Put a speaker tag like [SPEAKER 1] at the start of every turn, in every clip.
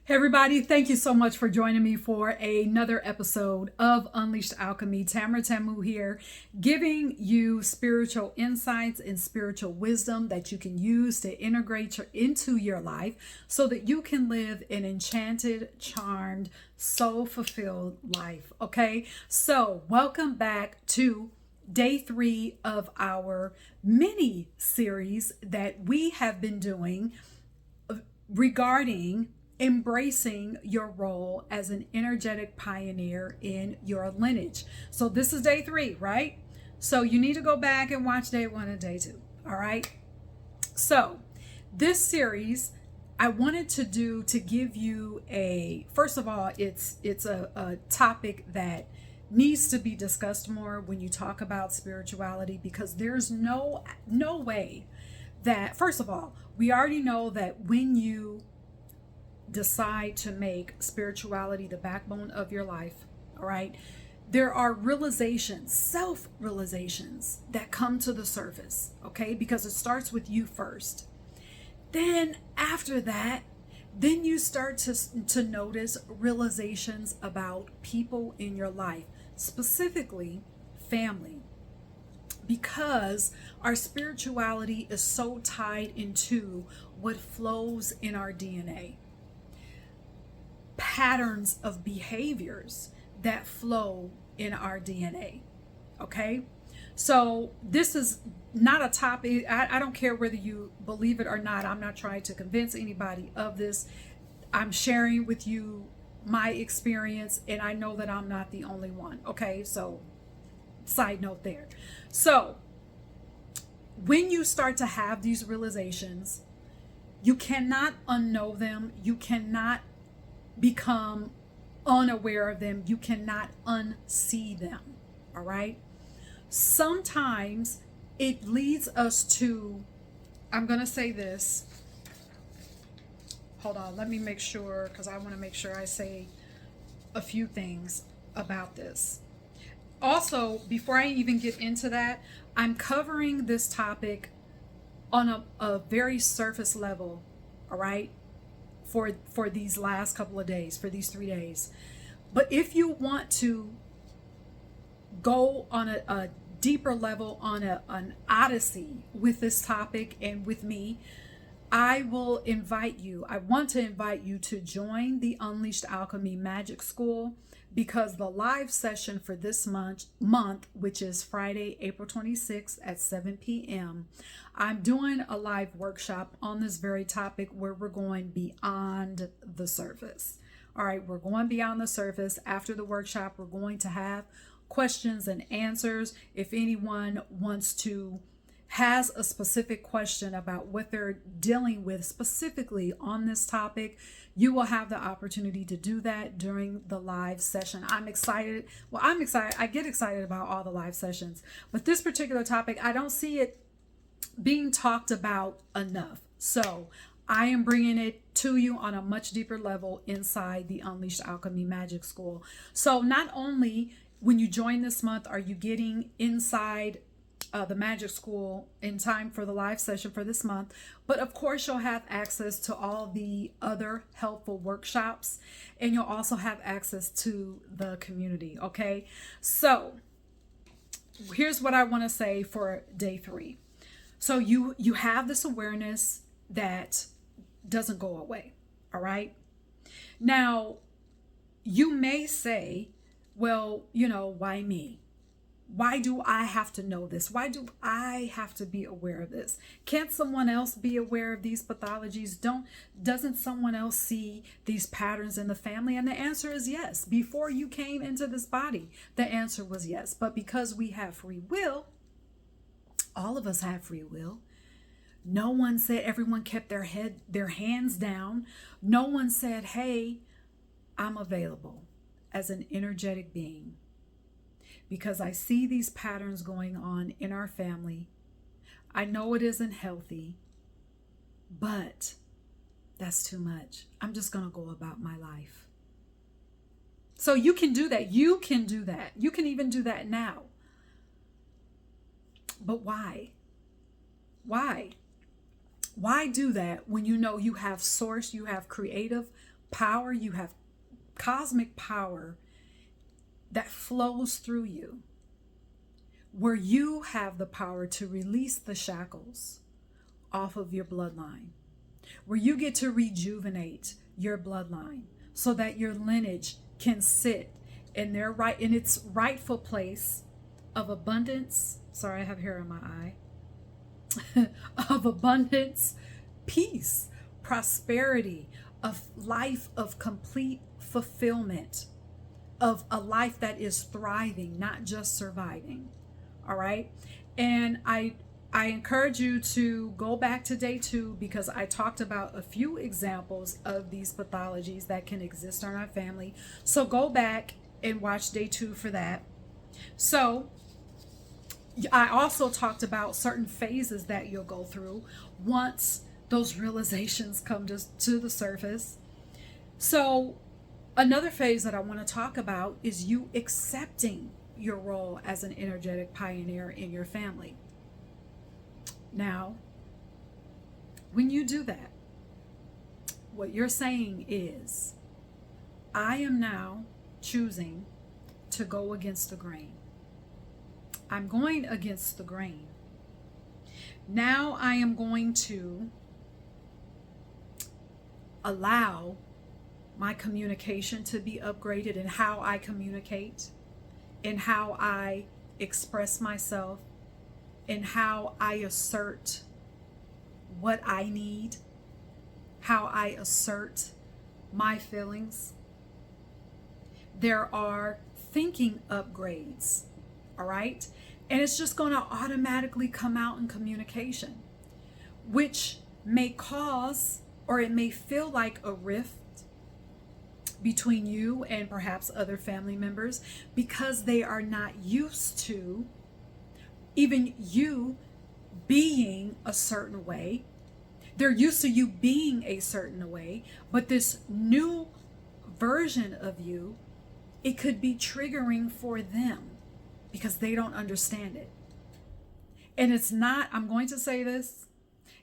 [SPEAKER 1] Hey everybody, thank you so much for joining me for another episode of Unleashed Alchemy. Tamara Tamu here, giving you spiritual insights and spiritual wisdom that you can use to integrate into your life so that you can live an enchanted, charmed, soul-fulfilled life. Okay, so welcome back to day 3 of our mini series that we have been doing regarding embracing your role as an energetic pioneer in your lineage. So this is day 3, right? So you need to go back and watch day 1 and day 2. All right. So this series I wanted to do to give you first of all, it's a topic that needs to be discussed more when you talk about spirituality, because there's no way that, first of all, we already know that when you decide to make spirituality the backbone of your life, all right, there are realizations, self-realizations that come to the surface, okay, because it starts with you first. Then after that, then you start to notice realizations about people in your life, specifically family, because our spirituality is so tied into what flows in our DNA. Patterns of behaviors that flow in our DNA. Okay, so this is not a topic. I don't care whether you believe it or not. I'm not trying to convince anybody of this. I'm sharing with you my experience, and I know that I'm not the only one. Okay, so side note there. So when you start to have these realizations, you cannot unknow them. You cannot become unaware of them. You cannot unsee them. All right. Sometimes it leads us to, I'm going to say this. Hold on. Let me make sure, because I want to make sure I say a few things about this. Also, before I even get into that, I'm covering this topic on a very surface level. All right. For these last couple of days, for these 3 days. But if you want to go on a deeper level, on an odyssey with this topic and with me, I want to invite you to join the Unleashed Alchemy Magic School, because the live session for this month, which is Friday, April 26th at 7 p.m., I'm doing a live workshop on this very topic where we're going beyond the surface. All right, we're going beyond the surface. After the workshop, we're going to have questions and answers. If anyone has a specific question about what they're dealing with specifically on this topic, you will have the opportunity to do that during the live session. I'm excited. Well, I'm excited. I get excited about all the live sessions, but this particular topic, I don't see it being talked about enough. So I am bringing it to you on a much deeper level inside the Unleashed Alchemy Magic School. So not only when you join this month are you getting inside the magic school in time for the live session for this month, but of course you'll have access to all the other helpful workshops, and you'll also have access to the community. Okay, so here's what I want to say for day 3. So you have this awareness that doesn't go away. All right, now you may say, well, why me? Why do I have to know this? Why do I have to be aware of this? Can't someone else be aware of these pathologies? Doesn't someone else see these patterns in the family? And the answer is yes. Before you came into this body, the answer was yes. But because we have free will, all of us have free will. No one said, everyone kept their hands down. No one said, hey, I'm available as an energetic being, because I see these patterns going on in our family. I know it isn't healthy, but that's too much. I'm just going to go about my life. So you can do that. You can do that. You can even do that now. But why? Why? Why do that when you know you have source, you have creative power, you have cosmic power that flows through you, where you have the power to release the shackles off of your bloodline, where you get to rejuvenate your bloodline so that your lineage can sit in its rightful place of abundance. Sorry, I have hair in my eye. Of abundance, peace, prosperity, of life of complete fulfillment, of a life that is thriving, not just surviving. All right. And I encourage you to go back to day 2, because I talked about a few examples of these pathologies that can exist in our family. So go back and watch day 2 for that. So I also talked about certain phases that you'll go through once those realizations come to the surface. So another phase that I want to talk about is you accepting your role as an energetic pioneer in your family. Now, when you do that, what you're saying is, I am now choosing to go against the grain. I'm going against the grain. Now I am going to allow my communication to be upgraded in how I communicate, in how I express myself, in how I assert what I need, how I assert my feelings. There are thinking upgrades, all right? And it's just going to automatically come out in communication, which may cause, or it may feel like, a rift between you and perhaps other family members, because they are not used to even you being a certain way. They're used to you being a certain way, but this new version of you, it could be triggering for them because they don't understand it. And it's not, I'm going to say this,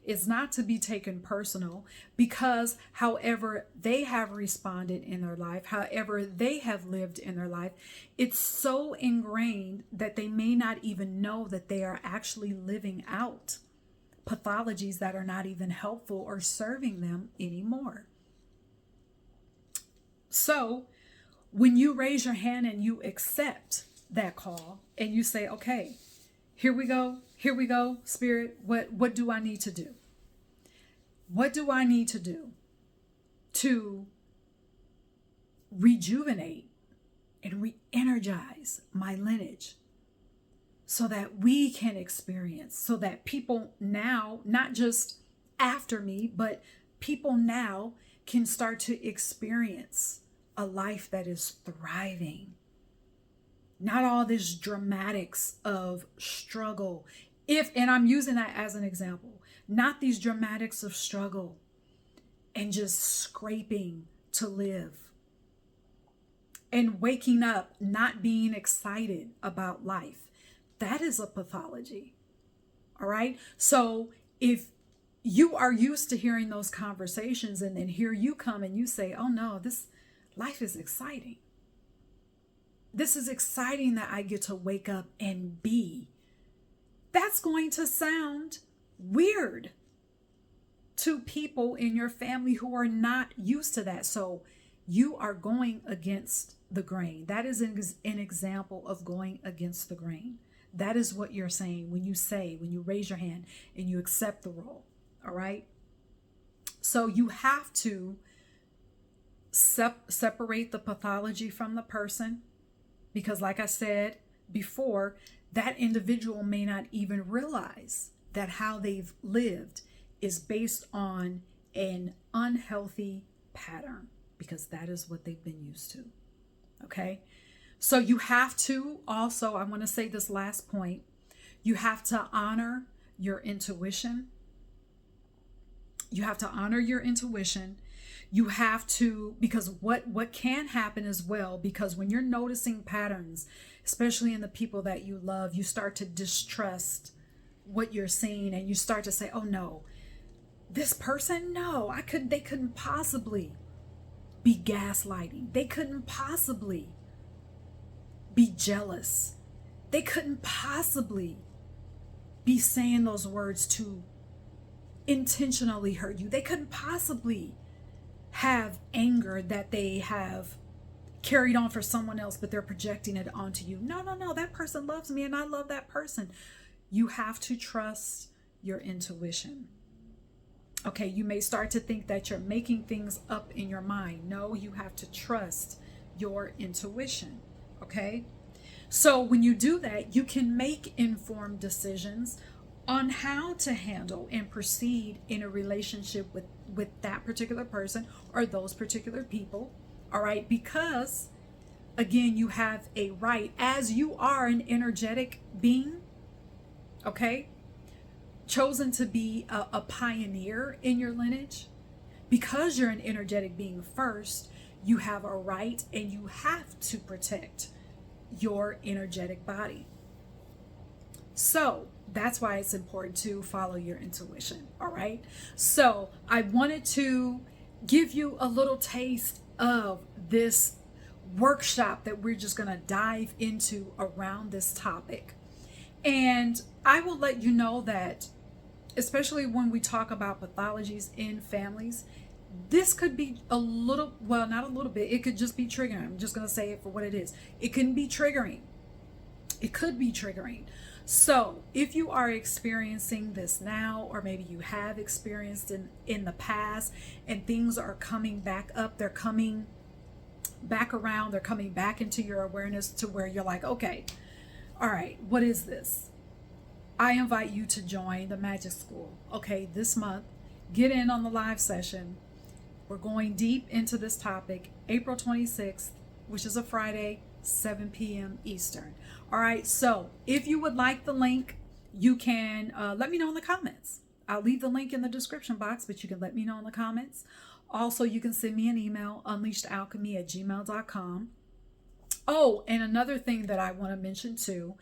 [SPEAKER 1] it's not to be taken personal, because however they have responded in their life, however they have lived in their life, it's so ingrained that they may not even know that they are actually living out pathologies that are not even helpful or serving them anymore. So when you raise your hand and you accept that call and you say, okay, here we go, Spirit, what do I need to do? What do I need to do to rejuvenate and re-energize my lineage so that we can experience, so that people now, not just after me, but people now can start to experience a life that is thriving. Not all this dramatics of struggle. And I'm using that as an example, not these dramatics of struggle and just scraping to live and waking up not being excited about life. That is a pathology. All right. So if you are used to hearing those conversations and then here you come and you say, oh no, this life is exciting. This is exciting that I get to wake up and be. That's going to sound weird to people in your family who are not used to that. So you are going against the grain. That is an example of going against the grain. That is what you're saying when you raise your hand and you accept the role. All right. So you have to separate the pathology from the person. Because like I said before, that individual may not even realize that how they've lived is based on an unhealthy pattern, because that is what they've been used to. Okay. So you have to also, I want to say this last point, you have to honor your intuition. You have to honor your intuition. You have to, because what can happen as well, because when you're noticing patterns, especially in the people that you love, you start to distrust what you're seeing and you start to say, oh no, this person, no, they couldn't possibly. be gaslighting. They couldn't possibly be jealous. They couldn't possibly be saying those words to intentionally hurt you. They couldn't possibly have anger that they have carried on for someone else, but they're projecting it onto you. No, no, no. That person loves me and I love that person. You have to trust your intuition. Okay, you may start to think that you're making things up in your mind. No, you have to trust your intuition. Okay, so when you do that, you can make informed decisions on how to handle and proceed in a relationship with that particular person or those particular people. All right, because again, you have a right, as you are an energetic being, okay, chosen to be a pioneer in your lineage. Because you're an energetic being first, you have a right and you have to protect your energetic body. So that's why it's important to follow your intuition. All right, so I wanted to give you a little taste of this workshop that we're just going to dive into around this topic. And I will let you know that, especially when we talk about pathologies in families, this could be a little, well, not a little bit, it could just be triggering. I'm just going to say it for what it is. It can be triggering. It could be triggering. So if you are experiencing this now, or maybe you have experienced in the past, and things are coming back up, they're coming back around, they're coming back into your awareness to where you're like, okay, all right, what is this? I invite you to join the Magic School. Okay, this month, get in on the live session. We're going deep into this topic, April 26th, which is a Friday, 7 p.m. Eastern. All right, so if you would like the link, you can let me know in the comments. I'll leave the link in the description box, but you can let me know in the comments. Also, you can send me an email, unleashedalchemy@gmail.com. Oh, and another thing that I want to mention too,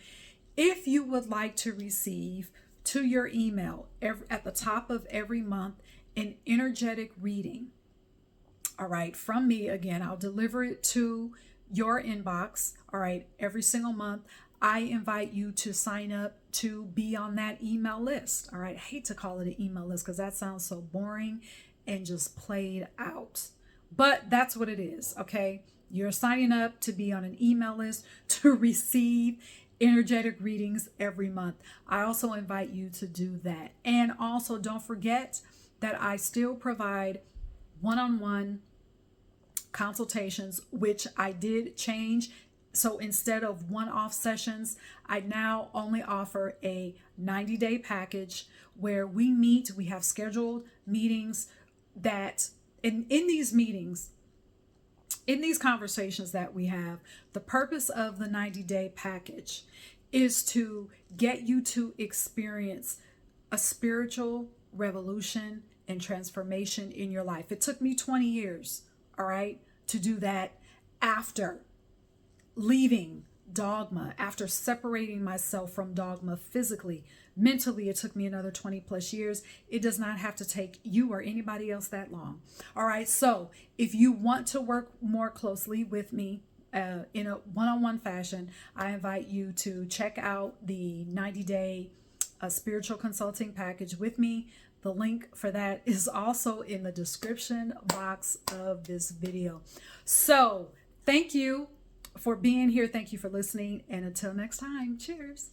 [SPEAKER 1] if you would like to receive to your email at the top of every month an energetic reading, all right, from me, again, I'll deliver it to your inbox, all right, every single month. I invite you to sign up to be on that email list. All right, I hate to call it an email list because that sounds so boring and just played out, but that's what it is. Okay, you're signing up to be on an email list to receive energetic readings every month. I also invite you to do that. And also don't forget that I still provide one-on-one consultations, which I did change. So instead of one-off sessions, I now only offer a 90-day package where we meet, we have scheduled meetings that in these meetings, in these conversations that we have, the purpose of the 90-day package is to get you to experience a spiritual revolution and transformation in your life. It took me 20 years, all right, to do that after leaving dogma, after separating myself from dogma physically. Mentally, it took me another 20 plus years. It does not have to take you or anybody else that long. All right, so if you want to work more closely with me in a one-on-one fashion, I invite you to check out the 90-day spiritual consulting package with me. The link for that is also in the description box of this video. So thank you for being here. Thank you for listening. And until next time, cheers.